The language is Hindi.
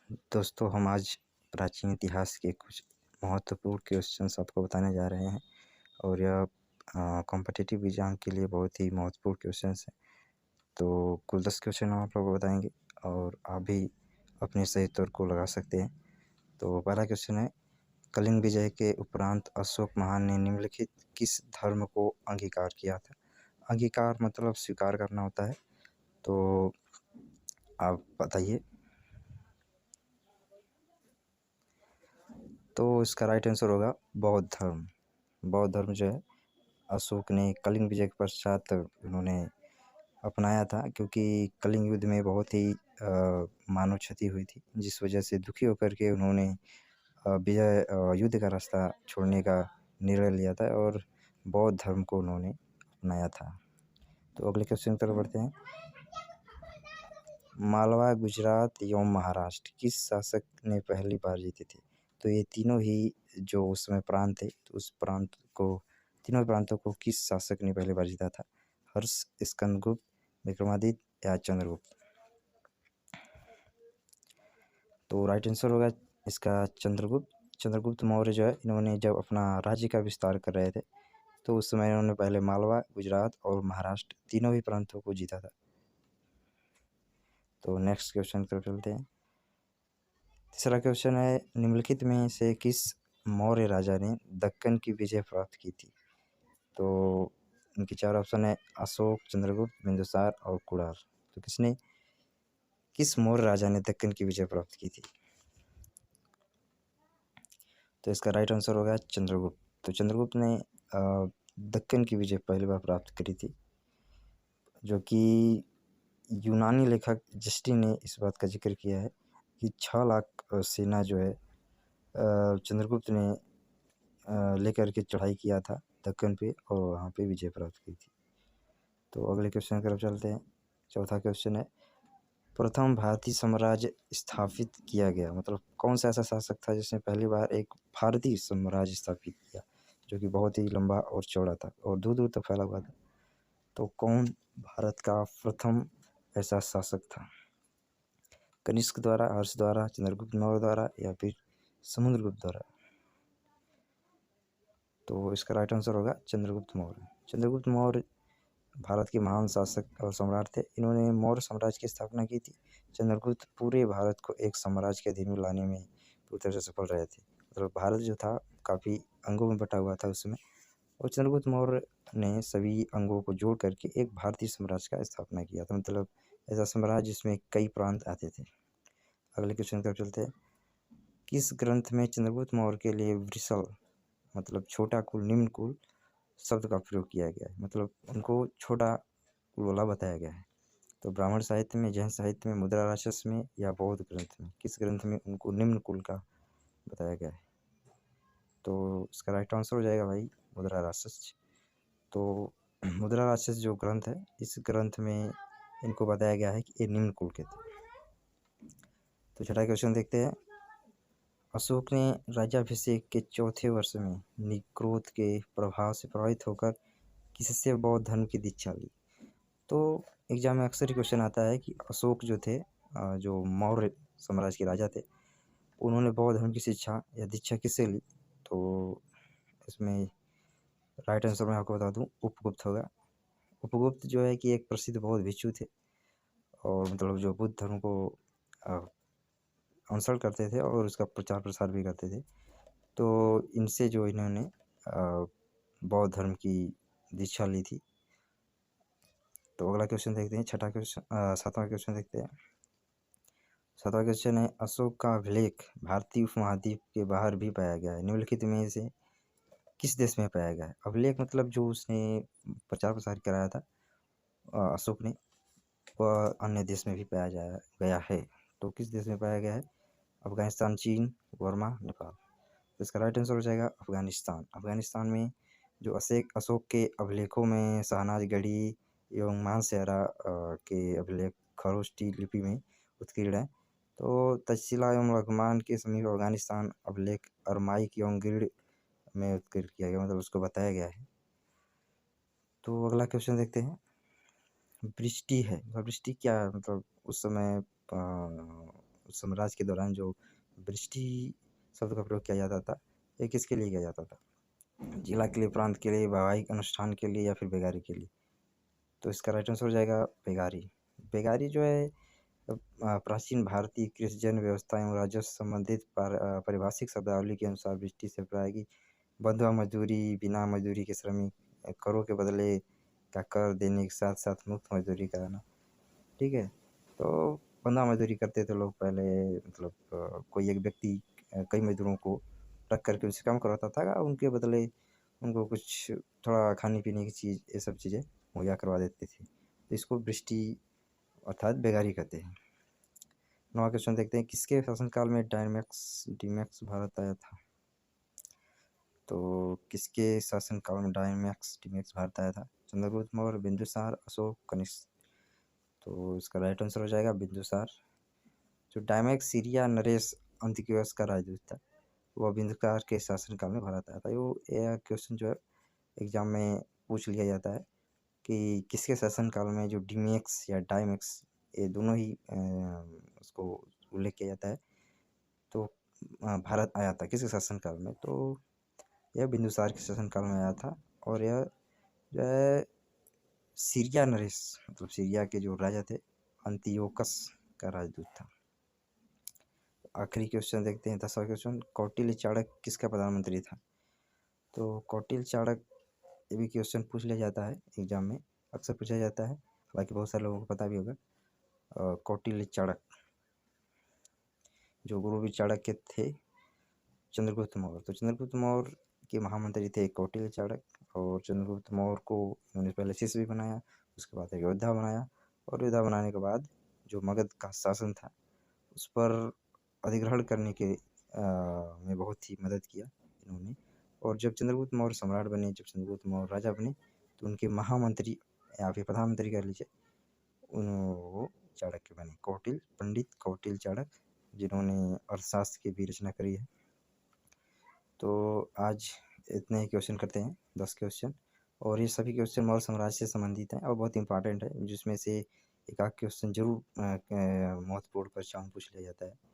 दोस्तों, हम आज प्राचीन इतिहास के कुछ महत्वपूर्ण क्वेश्चंस आपको बताने जा रहे हैं और यह कॉम्पिटिटिव एग्जाम के लिए बहुत ही महत्वपूर्ण क्वेश्चंस हैं। तो कुल 10 क्वेश्चन हम आप लोगों को बताएंगे और आप भी अपने सही उत्तर को लगा सकते हैं। तो पहला क्वेश्चन है, कलिंग विजय के उपरांत अशोक महान ने निम्नलिखित किस धर्म को अंगीकार किया था? अंगीकार मतलब स्वीकार करना होता है। तो आप बताइए। तो इसका राइट आंसर होगा बौद्ध धर्म। बौद्ध धर्म जो है अशोक ने कलिंग विजय के पश्चात उन्होंने अपनाया था, क्योंकि कलिंग युद्ध में बहुत ही मानव क्षति हुई थी, जिस वजह से दुखी होकर के उन्होंने विजय युद्ध का रास्ता छोड़ने का निर्णय लिया था और बौद्ध धर्म को उन्होंने अपनाया था। तो अगले क्वेश्चन की तरफ बढ़ते हैं। मालवा, गुजरात एवं महाराष्ट्र किस शासक ने पहली बार जीते थे? तो ये तीनों ही जो उस समय प्रांत थे, तो उस तीनों प्रांतों को किस शासक ने पहली बार जीता था? हर्ष, स्कंदगुप्त, विक्रमादित्य या चंद्रगुप्त? तो राइट आंसर होगा इसका चंद्रगुप्त। चंद्रगुप्त मौर्य जो है, इन्होंने जब अपना राज्य का विस्तार कर रहे थे, तो उस समय इन्होंने पहले मालवा, गुजरात और महाराष्ट्र तीनों ही प्रांतों को जीता था। तो नेक्स्ट क्वेश्चन की तरफ चलते हैं। तीसरा क्वेश्चन है, निम्नलिखित में से किस मौर्य राजा ने दक्कन की विजय प्राप्त की थी? तो इनके चार ऑप्शन है, अशोक, चंद्रगुप्त, बिंदुसार और कुणाल। तो किस मौर्य राजा ने दक्कन की विजय प्राप्त की थी? तो इसका राइट आंसर होगा चंद्रगुप्त। तो चंद्रगुप्त ने दक्कन की विजय पहली बार प्राप्त करी थी, जो कि यूनानी लेखक जस्टिन ने इस बात का जिक्र किया है कि 6 लाख सेना जो है चंद्रगुप्त ने लेकर के चढ़ाई किया था दक्कन पे और वहाँ पे विजय प्राप्त की थी। तो अगले क्वेश्चन की तरफ चलते हैं। चौथा क्वेश्चन है, प्रथम भारतीय साम्राज्य स्थापित किया गया, मतलब कौन सा ऐसा शासक था जिसने पहली बार एक भारतीय साम्राज्य स्थापित किया, जो कि बहुत ही लंबा और चौड़ा था और दूर दूर तक फैला हुआ था? तो कौन भारत का प्रथम ऐसा शासक था? कनिष्क द्वारा, हर्ष द्वारा, चंद्रगुप्त मौर्य द्वारा या फिर समुद्रगुप्त द्वारा? तो इसका राइट आंसर होगा चंद्रगुप्त मौर्य। चंद्रगुप्त मौर्य भारत के महान शासक और सम्राट थे। इन्होंने मौर्य साम्राज्य की स्थापना की थी। चंद्रगुप्त पूरे भारत को एक साम्राज्य के अधीन में लाने में पूरी तरह से सफल रहे थे। मतलब भारत जो था काफ़ी अंगों में बटा हुआ था उस समय, और चंद्रगुप्त मौर्य ने सभी अंगों को जोड़ करके एक भारतीय साम्राज्य का स्थापना किया था, मतलब ऐसा साम्राज्य जिसमें कई प्रांत आते थे। अगले क्वेश्चन की तरफ चलते हैं। किस ग्रंथ में चंद्रगुप्त मौर्य के लिए वृषल, मतलब छोटा कुल, निम्न कुल शब्द का प्रयोग किया गया है, मतलब उनको छोटा कुल वाला बताया गया है? तो ब्राह्मण साहित्य में, जैन साहित्य में, मुद्रा राक्षस में या बौद्ध ग्रंथ में? किस ग्रंथ में उनको निम्न कुल का बताया गया है? तो इसका राइट आंसर हो जाएगा भाई मुद्रा राक्षस। तो मुद्रा राक्षस जो ग्रंथ है, इस ग्रंथ में इनको बताया गया है कि ये निम्न कुल के थे। तो छठा क्वेश्चन देखते हैं। अशोक ने राज्याभिषेक के चौथे वर्ष में निक्रोध के प्रभाव से प्रभावित होकर किससे बौद्ध धर्म की दीक्षा ली? तो एग्जाम में अक्सर ही क्वेश्चन आता है कि अशोक जो थे, जो मौर्य साम्राज्य के राजा थे, उन्होंने बौद्ध धर्म की शिक्षा या दीक्षा किससे ली? तो इसमें राइट आंसर मैं आपको बता दूं, उपगुप्त होगा। उपगुप्त जो है कि एक प्रसिद्ध बौद्ध भिक्षु थे और मतलब जो बुद्ध धर्म को अनुसरण करते थे और उसका प्रचार प्रसार भी करते थे। तो इनसे जो इन्होंने बौद्ध धर्म की दीक्षा ली थी। तो अगला क्वेश्चन देखते हैं। सातवां क्वेश्चन देखते हैं। सातवां क्वेश्चन है, अशोक का अभिलेख भारतीय उपमहाद्वीप के बाहर भी पाया गया है, निम्नलिखित में से किस देश में पाया गया है? अभिलेख मतलब जो उसने प्रचार प्रसार कराया था अशोक ने, वह अन्य देश में भी पाया गया है। तो किस देश में पाया गया है? अफगानिस्तान, चीन, बर्मा, नेपाल? तो इसका राइट आंसर हो जाएगा अफगानिस्तान। अफगानिस्तान में जो अशोक के अभिलेखों में शहनाज गढ़ी एवं मानसेहरा के अभिलेख खरोष्टी लिपि में उत्कीर्ण है। तो तक्षशिला एवं लघुमान के समीप अफगानिस्तान अभिलेख अरमाइक एवं गिरिड में उत्कीर्ण किया गया, मतलब उसको बताया गया है। तो अगला क्वेश्चन देखते हैं। वृष्टि है, वृष्टि क्या है? मतलब उस समय साम्राज्य के दौरान जो वृष्टि शब्द का प्रयोग किया जाता था, ये किसके लिए किया जाता था? जिला के लिए, प्रांत के लिए, वैवाहिक अनुष्ठान के लिए या फिर बेगारी के लिए? तो इसका राइट आंसर हो जाएगा बेगारी। बेगारी जो है प्राचीन भारतीय कृषिजन्य व्यवस्था एवं राजस्व संबंधित पारिभाषिक शब्दावली के अनुसार वृष्टि से प्राय की बंधुआ मजदूरी, बिना मजदूरी के श्रमिक, करों के बदले का कर देने के साथ साथ मुफ्त मजदूरी कराना। ठीक है, तो बंधुआ मजदूरी करते थे लोग पहले, मतलब कोई एक व्यक्ति कई मजदूरों को रख करके उनसे काम करवाता था, उनके बदले उनको कुछ थोड़ा खाने पीने की चीज़, ये सब चीज़ें मुहैया करवा देते थे। तो इसको वृष्टि अर्थात बेगारी कहते हैं। 9वां क्वेश्चन देखते हैं, किसके शासनकाल में डीमैक्स भारत आया था? तो किसके शासनकाल में डीमैक्स भारत आया था? चंद्रगुप्त मौर्य, बिंदुसार, अशोक, कनिष्क। तो इसका राइट आंसर हो जाएगा बिंदुसार। जो डायमैक्स सीरिया नरेश अंतिकियस का राजदूत था, वह बिंदुसार के शासनकाल में भारत आया था। यह क्वेश्चन जो है एग्जाम में पूछ लिया जाता है कि किसके शासनकाल में जो डीमैक्स या डायमैक्स, ये दोनों ही उसको उल्लेख किया जाता है, तो भारत आया था किसके शासनकाल में? तो यह बिंदुसार के शासनकाल में आया था, और यह जो है सीरिया नरेश, मतलब सीरिया के जो राजा थे, अंतियोकस का राजदूत था। आखिरी क्वेश्चन देखते हैं, 10वां क्वेश्चन, कौटिल्य चाणक्य किसका प्रधानमंत्री था? तो कौटिल्य चाणक्य, ये भी क्वेश्चन पूछ लिया जाता है एग्जाम में, अक्सर पूछा जाता है, हालांकि बहुत सारे लोगों को पता भी होगा। कौटिल्य चाणक्य जो गुरु चाणक्य थे चंद्रगुप्त मौर्य, तो चंद्रगुप्त मौर्य के महामंत्री थे कौटिल्य चाणक्य, और चंद्रगुप्त मौर्य को उन्होंने पहले शिष्य भी बनाया, उसके बाद एक योद्धा बनाया, और योद्धा बनाने के बाद जो मगध का शासन था उस पर अधिग्रहण करने के में बहुत ही मदद किया इन्होंने। और जब चंद्रगुप्त मौर्य सम्राट बने, जब चंद्रगुप्त मौर्य राजा बने, तो उनके महामंत्री या फिर प्रधानमंत्री कह लीजिए, वो चाणक्य बने, पंडित कौटिल्य चाणक्य, जिन्होंने अर्थशास्त्र की भी रचना करी है। तो आज इतने ही क्वेश्चन करते हैं, 10 क्वेश्चन, और ये सभी क्वेश्चन मौर्य साम्राज्य से संबंधित हैं और बहुत इंपॉर्टेंट है, जिसमें से एक आध क्वेश्चन जरूर महत्वपूर्ण परीक्षाओं में पूछ लिया जाता है।